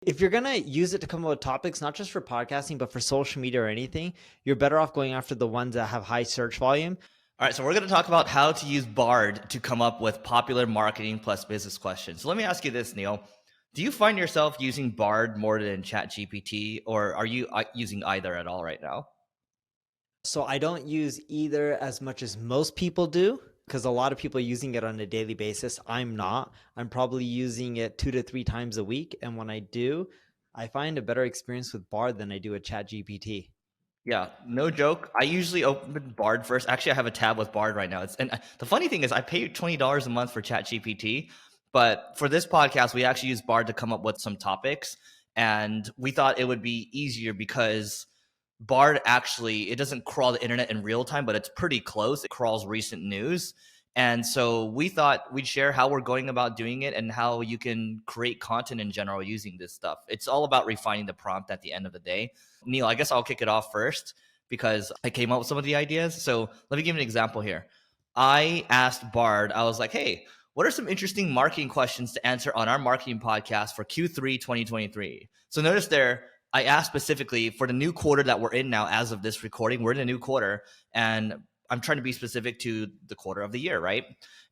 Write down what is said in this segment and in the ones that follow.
If you're going to use it to come up with topics, not just for podcasting, but for social media or anything, you're better off going after the ones that have high search volume. All right, so we're going to talk about how to use Bard to come up with popular marketing plus business questions. So let me ask you this, Neil. Do you find yourself using Bard more than ChatGPT, or are you using either at all right now? So I don't use either as much as most people do, because a lot of people are using it on a daily basis. I'm not. I'm probably using it 2 to 3 times a week. And when I do, I find a better experience with Bard than I do with ChatGPT. Yeah, no joke. I usually open Bard first. Actually, I have a tab with Bard right now. The funny thing is I pay $20 a month for ChatGPT, but for this podcast, we actually use Bard to come up with some topics. And we thought it would be easier because Bard actually, it doesn't crawl the internet in real time, but it's pretty close. It crawls recent news. And so we thought we'd share how we're going about doing it and how you can create content in general using this stuff. It's all about refining the prompt at the end of the day. Neil, I guess I'll kick it off first because I came up with some of the ideas. So let me give you an example here. I asked Bard, I was like, hey, what are some interesting marketing questions to answer on our marketing podcast for Q3 2023? So notice there, I asked specifically for the new quarter that we're in now as of this recording. We're in a new quarter, and I'm trying to be specific to the quarter of the year, right?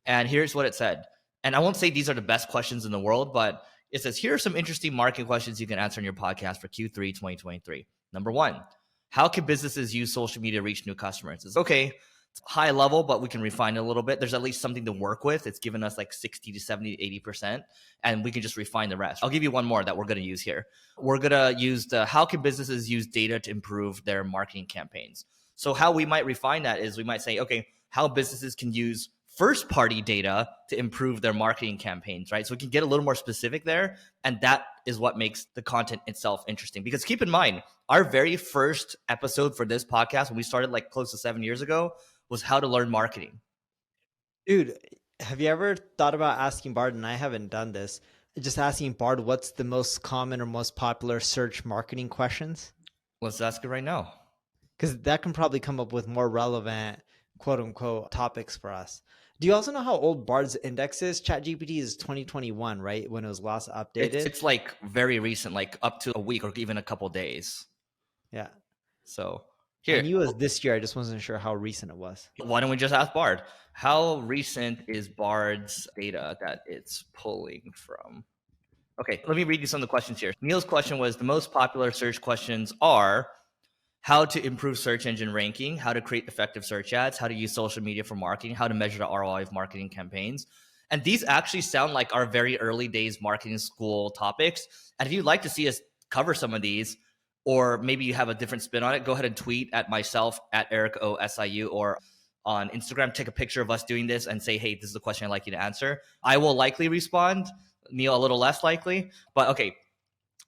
And here's what it said. And I won't say these are the best questions in the world, but it says, here are some interesting marketing questions you can answer in your podcast for Q3 2023. Number one, how can businesses use social media to reach new customers? It's okay. It's high level, but we can refine it a little bit. There's at least something to work with. It's given us like 60 to 70, 80%, and we can just refine the rest. I'll give you one more that we're going to use here. We're going to use the how can businesses use data to improve their marketing campaigns? So how we might refine that is we might say, okay, how businesses can use first party data to improve their marketing campaigns, right? So we can get a little more specific there. And that is what makes the content itself interesting. Because keep in mind, our very first episode for this podcast, when we started like close to 7 years ago, was how to learn marketing. Dude, have you ever thought about asking Bard, and I haven't done this, just asking Bard what's the most common or most popular search marketing questions? Let's ask it right now. Because that can probably come up with more relevant, quote unquote, topics for us. Do you also know how old Bard's index is? ChatGPT is 2021, right? When it was last updated. It's like very recent, like up to a week or even a couple days. Yeah. So I here, knew it was this year. I just wasn't sure how recent it was. why don't we just ask Bard? How recent is Bard's data that it's pulling from? Okay, let me read you some of the questions here. Neil's question was the most popular search questions are how to improve search engine ranking, how to create effective search ads, how to use social media for marketing, how to measure the ROI of marketing campaigns. And these actually sound like our very early days marketing school topics. And if you'd like to see us cover some of these, or maybe you have a different spin on it, go ahead and tweet at myself at Eric OSIU or on Instagram, take a picture of us doing this and say, hey, this is the question I'd like you to answer. I will likely respond. Neil, a little less likely. But okay,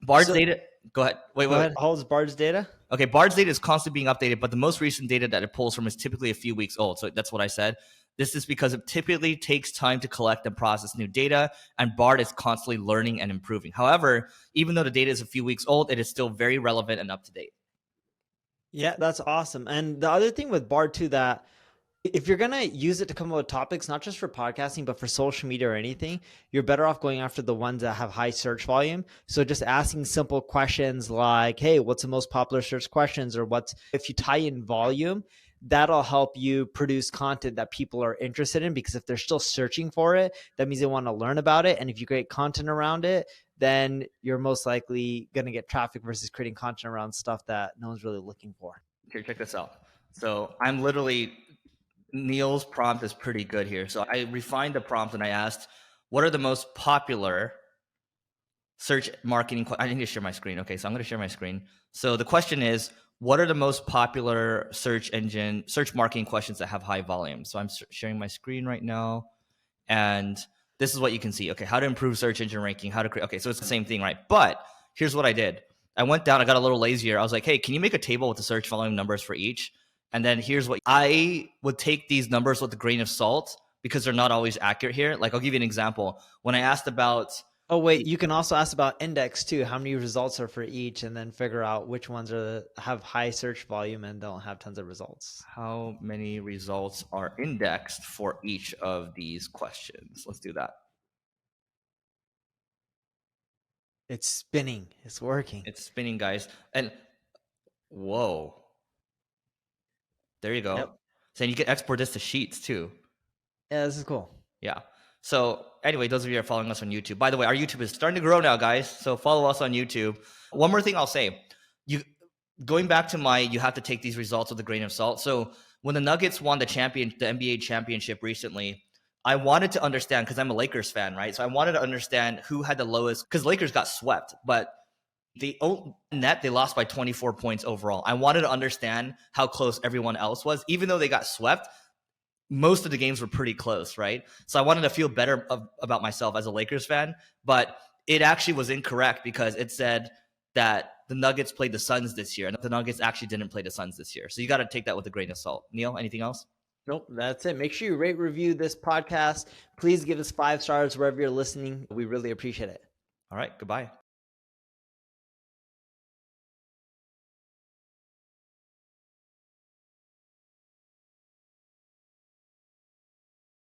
Bard's data. Go ahead. Wait. How old is Bard's data? Okay, Bard's data is constantly being updated, but the most recent data that it pulls from is typically a few weeks old. So that's what I said. This is because it typically takes time to collect and process new data, and Bard is constantly learning and improving. However, even though the data is a few weeks old, it is still very relevant and up to date. Yeah, that's awesome. And the other thing with Bard too, that if you're going to use it to come up with topics, not just for podcasting, but for social media or anything, you're better off going after the ones that have high search volume. So just asking simple questions like, hey, what's the most popular search questions? Or if you tie in volume, that'll help you produce content that people are interested in, because if they're still searching for it, that means they want to learn about it. And if you create content around it, then you're most likely going to get traffic versus creating content around stuff that no one's really looking for. Here, check this out. So I'm literally, Neil's prompt is pretty good here. So I refined the prompt and I asked, what are the most popular search marketing? I need to share my screen. Okay, so I'm going to share my screen. So the question is, what are the most popular search marketing questions that have high volume? So I'm sharing my screen right now, and this is what you can see. Okay, how to improve search engine ranking, how to create. Okay, so it's the same thing, right? But here's what I did. I went down, I got a little lazier. I was like, hey, can you make a table with the search volume numbers for each? And then here's what I would take these numbers with a grain of salt because they're not always accurate here. Like, I'll give you an example. When I asked about, oh wait, you can also ask about index too. How many results are for each, and then figure out which ones have high search volume and don't have tons of results. How many results are indexed for each of these questions? Let's do that. It's spinning. It's working. It's spinning, guys. And whoa, there you go. Yep. So you can export this to Sheets too. Yeah, this is cool. Yeah. So anyway, those of you who are following us on YouTube, by the way, our YouTube is starting to grow now, guys. So follow us on YouTube. One more thing I'll say, you going back to you have to take these results with a grain of salt. So when the Nuggets won the NBA championship recently, I wanted to understand, because I'm a Lakers fan, right? So I wanted to understand who had the lowest, because Lakers got swept, but they lost by 24 points overall. I wanted to understand how close everyone else was, even though they got swept. Most of the games were pretty close, right? So I wanted to feel better about myself as a Lakers fan, but it actually was incorrect because it said that the Nuggets played the Suns this year, and the Nuggets actually didn't play the Suns this year. So you got to take that with a grain of salt. Neil, anything else? Nope, that's it. Make sure you rate, review this podcast. Please give us 5 stars wherever you're listening. We really appreciate it. All right, goodbye.